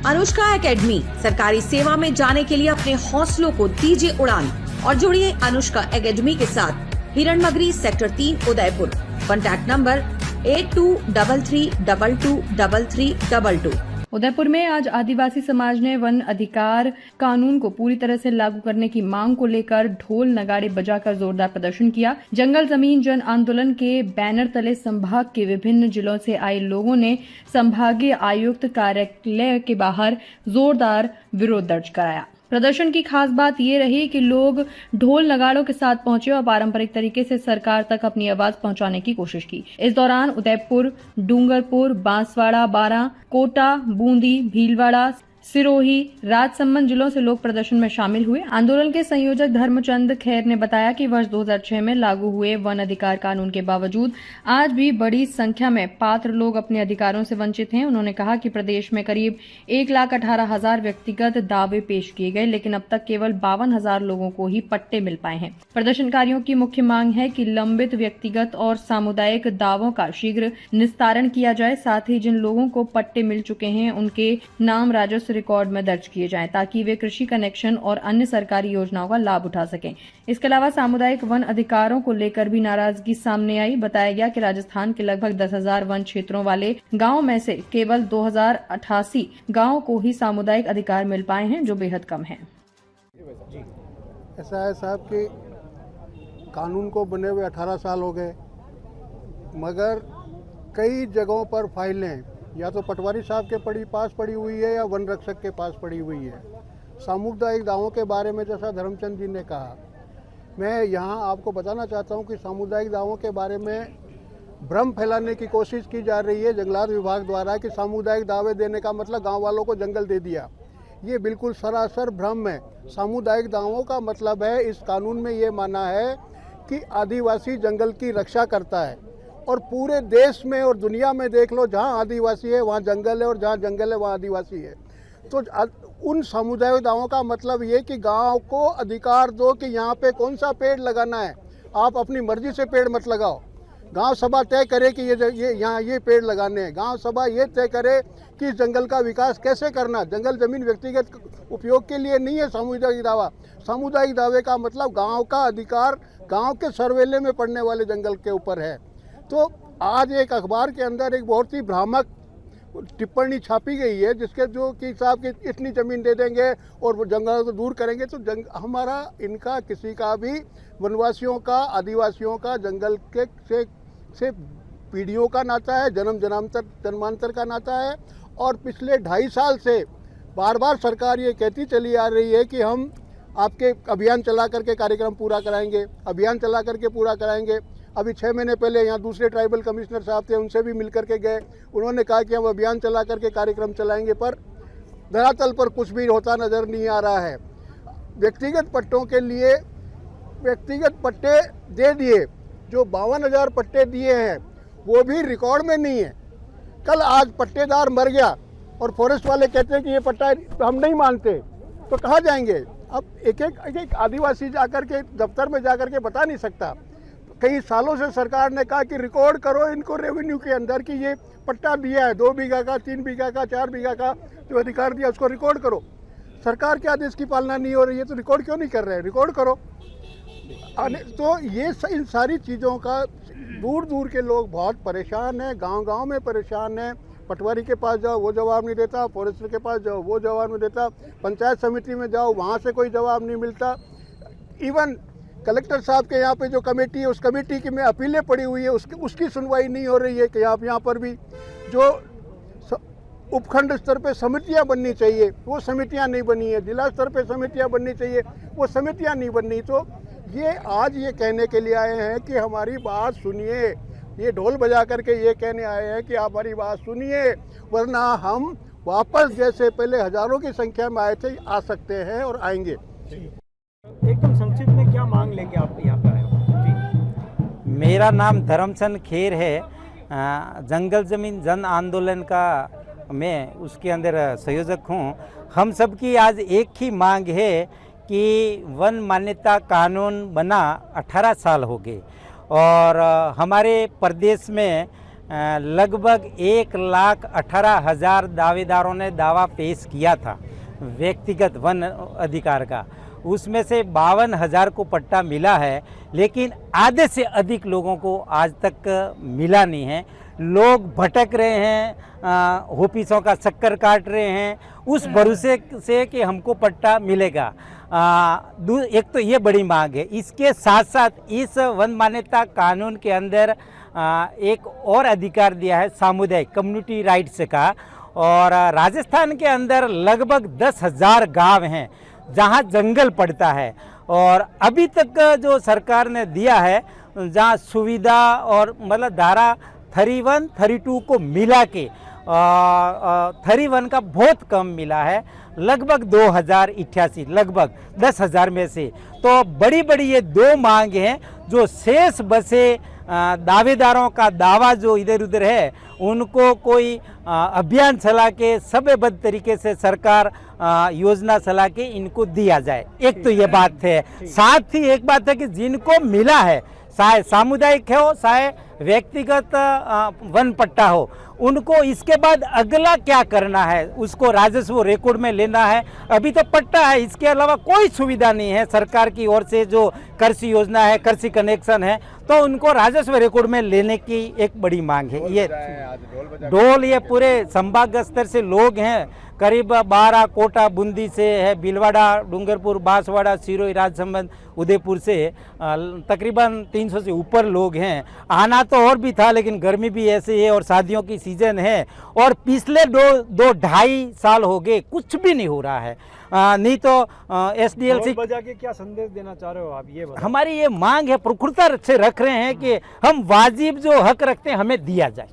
Anushka academy, सरकारी सेवा में जाने के लिए अपने हौसलों को दीजिए उड़ान और जुड़िए अनुष्का एकेडमी के साथ। Hiranmagri sector 3 Udaipur. Contact number 8233223322। Udaipur में आज आदिवासी समाज ने वन अधिकार कानून को पूरी तरह से लागू करने की मांग को लेकर ढोल नगाड़े बजाकर जोरदार प्रदर्शन किया। जंगल जमीन जन आंदोलन के बैनर तले संभाग के विभिन्न जिलों से आए लोगों ने संभागीय आयुक्त कार्यालय के बाहर जोरदार विरोध दर्ज कराया। प्रदर्शन की खास बात ये रही कि लोग ढोल नगाड़ों के साथ पहुंचे और पारंपरिक तरीके से सरकार तक अपनी आवाज पहुंचाने की कोशिश की। इस दौरान उदयपुर, डूंगरपुर, बांसवाड़ा, बारां, कोटा, बूंदी, भीलवाड़ा, सिरोही, राजसमंद जिलों से लोग प्रदर्शन में शामिल हुए। आंदोलन के संयोजक धर्मचंद खैर ने बताया कि वर्ष 2006 में लागू हुए वन अधिकार कानून के बावजूद आज भी बड़ी संख्या में पात्र लोग अपने अधिकारों से वंचित हैं। उन्होंने कहा कि प्रदेश में करीब 1,18,000 व्यक्तिगत दावे पेश किए गए, लेकिन अब तक केवल 52,000 लोगों को ही पट्टे मिल पाए हैं। प्रदर्शनकारियों की मुख्य मांग है कि लंबित व्यक्तिगत और सामुदायिक दावों का शीघ्र निस्तारण किया जाए। साथ ही जिन लोगों को पट्टे मिल चुके हैं उनके नाम राजस्व रिकॉर्ड में दर्ज किए जाएं, ताकि वे कृषि कनेक्शन और अन्य सरकारी योजनाओं का लाभ उठा सकें। इसके अलावा सामुदायिक वन अधिकारों को लेकर भी नाराजगी सामने आई। बताया गया कि राजस्थान के लगभग 10,000 वन क्षेत्रों वाले गांवों में से केवल 2,088 गांवों को ही सामुदायिक अधिकार मिल पाए हैं, जो बेहद कम है। ऐसा है साहब कि कानून को बने हुए 18 साल हो गए, मगर कई जगहों पर फाइलें या तो पटवारी साहब के पास पड़ी हुई है या वन रक्षक के पास पड़ी हुई है। सामुदायिक दावों के बारे में जैसा धर्मचंद जी ने कहा, मैं यहाँ आपको बताना चाहता हूँ कि सामुदायिक दावों के बारे में भ्रम फैलाने की कोशिश की जा रही है जंगलात विभाग द्वारा कि सामुदायिक दावे देने का मतलब गांव वालों को जंगल दे दिया। ये बिल्कुल सरासर भ्रम है। सामुदायिक दावों का मतलब है, इस कानून में ये माना है कि आदिवासी जंगल की रक्षा करता है, और पूरे देश में और दुनिया में देख लो, जहाँ आदिवासी है वहाँ जंगल है और जहाँ जंगल है वहाँ आदिवासी है। तो उन सामुदायिक दावों का मतलब ये कि गांव को अधिकार दो कि यहाँ पे कौन सा पेड़ लगाना है। आप अपनी मर्जी से पेड़ मत लगाओ। गांव सभा तय करे कि ये यहाँ ये पेड़ लगाने हैं। गांव सभा ये तय करे कि जंगल का विकास कैसे करना। जंगल जमीन व्यक्तिगत उपयोग के लिए नहीं है सामुदायिक दावा। सामुदायिक दावे का मतलब गाँव का अधिकार गाँव के सरवेले में पड़ने वाले जंगल के ऊपर है। तो आज एक अखबार के अंदर एक बहुत ही भ्रामक टिप्पणी छापी गई है, जिसके जो कि साहब की इतनी ज़मीन दे देंगे और वो जंगल को दूर करेंगे। तो हमारा इनका किसी का भी वनवासियों का, आदिवासियों का जंगल के से पीढ़ियों का नाता है, जन्मांतर का नाता है। और पिछले 2.5 साल से बार बार सरकार ये कहती चली आ रही है कि हम आपके अभियान चला करके कार्यक्रम पूरा कराएंगे, अभियान चला करके पूरा कराएंगे। अभी 6 महीने पहले यहाँ दूसरे ट्राइबल कमिश्नर साहब थे, उनसे भी मिल करके गए। उन्होंने कहा कि हम अभियान चला करके कार्यक्रम चलाएंगे, पर धरातल पर कुछ भी होता नज़र नहीं आ रहा है। व्यक्तिगत पट्टों के लिए व्यक्तिगत पट्टे दे दिए, जो 52,000 पट्टे दिए हैं वो भी रिकॉर्ड में नहीं है। कल आज पट्टेदार मर गया और फॉरेस्ट वाले कहते हैं कि ये पट्टा हम नहीं मानते, तो कहाँ जाएंगे? अब एक आदिवासी जाकर के दफ्तर में जाकर के बता नहीं सकता। कई सालों से सरकार ने कहा कि रिकॉर्ड करो इनको रेवेन्यू के अंदर कि ये पट्टा दिया है, 2 बीघा का, 3 बीघा का, 4 बीघा का जो अधिकार दिया उसको रिकॉर्ड करो। सरकार के आदेश की पालना नहीं हो रही है, तो रिकॉर्ड क्यों नहीं कर रहे हैं? रिकॉर्ड करो। तो ये इन सारी चीज़ों का दूर दूर के लोग बहुत परेशान हैं, गांव-गांव में परेशान हैं। पटवारी के पास जाओ वो जवाब नहीं देता, फॉरेस्टर के पास जाओ वो जवाब नहीं देता, पंचायत समिति में जाओ वहाँ से कोई जवाब नहीं मिलता। इवन कलेक्टर साहब के यहाँ पे जो कमेटी है, उस कमेटी की में अपीलें पड़ी हुई है, उसकी सुनवाई नहीं हो रही है। कि यहाँ पर भी जो उपखंड स्तर पे समितियाँ बननी चाहिए वो समितियाँ नहीं बनी है, जिला स्तर पे समितियाँ बननी चाहिए वो समितियाँ नहीं बननी। तो ये आज ये कहने के लिए आए हैं कि हमारी बात सुनिए। ये ढोल बजा करके ये कहने आए हैं कि आप हमारी बात सुनिए, वरना हम वापस जैसे पहले हजारों की संख्या में आए थे आ सकते हैं और आएंगे। एकदम संक्षिप्त में क्या मांग लेके आप यहाँ पे आए हो? जी, मेरा नाम धर्मचंद खेर है। जंगल जमीन जन आंदोलन का मैं उसके अंदर संयोजक हूँ। हम सबकी आज एक ही मांग है कि वन मान्यता कानून बना 18 साल हो गए और हमारे प्रदेश में लगभग 1,18,000 दावेदारों ने दावा पेश किया था व्यक्तिगत वन अधिकार का। उसमें से 52,000 को पट्टा मिला है, लेकिन आधे से अधिक लोगों को आज तक मिला नहीं है। लोग भटक रहे हैं, ऑफिसों का चक्कर काट रहे हैं उस भरोसे से कि हमको पट्टा मिलेगा। एक तो ये बड़ी मांग है। इसके साथ साथ इस वन मान्यता कानून के अंदर एक और अधिकार दिया है सामुदायिक कम्युनिटी राइट्स का। और राजस्थान के अंदर लगभग 10,000 गांव हैं जहां जंगल पड़ता है, और अभी तक जो सरकार ने दिया है जहां सुविधा और मतलब धारा 31, 32 को मिला के 31 का बहुत कम मिला है, लगभग 2088, लगभग 10,000 में से। तो बड़ी बड़ी ये दो मांग हैं जो शेष बसे दावेदारों का दावा जो इधर उधर है उनको कोई अभियान चला के समयबद्ध तरीके से सरकार योजना चला के इनको दिया जाए। एक तो ये बात है। साथ ही एक बात है कि जिनको मिला है, चाहे सामुदायिक हो चाहे व्यक्तिगत वन पट्टा हो, उनको इसके बाद अगला क्या करना है उसको राजस्व रिकॉर्ड में लेना है। अभी तो पट्टा है, इसके अलावा कोई सुविधा नहीं है सरकार की ओर से। जो कृषि योजना है, कृषि कनेक्शन है, तो उनको राजस्व रिकॉर्ड में लेने की एक बड़ी मांग है। ये ढोल ये पूरे संभाग स्तर से लोग हैं, करीब 12 कोटा बूंदी से है, भीलवाड़ा, डूंगरपुर, बांसवाड़ा, सिरोही, राजसमंद, उदयपुर से तकरीबन 300 से ऊपर लोग हैं। आना तो और भी था, लेकिन गर्मी भी ऐसे है और शादियों की सीजन है, और पिछले दो ढाई साल हो गए कुछ भी नहीं हो रहा है। नहीं तो SDLC बजा के क्या संदेश देना चाह रहे हो आप, ये बताओ। हमारी ये मांग है, प्रखुरता से रख रहे हैं कि हम वाजिब जो हक रखते हैं हमें दिया जाए।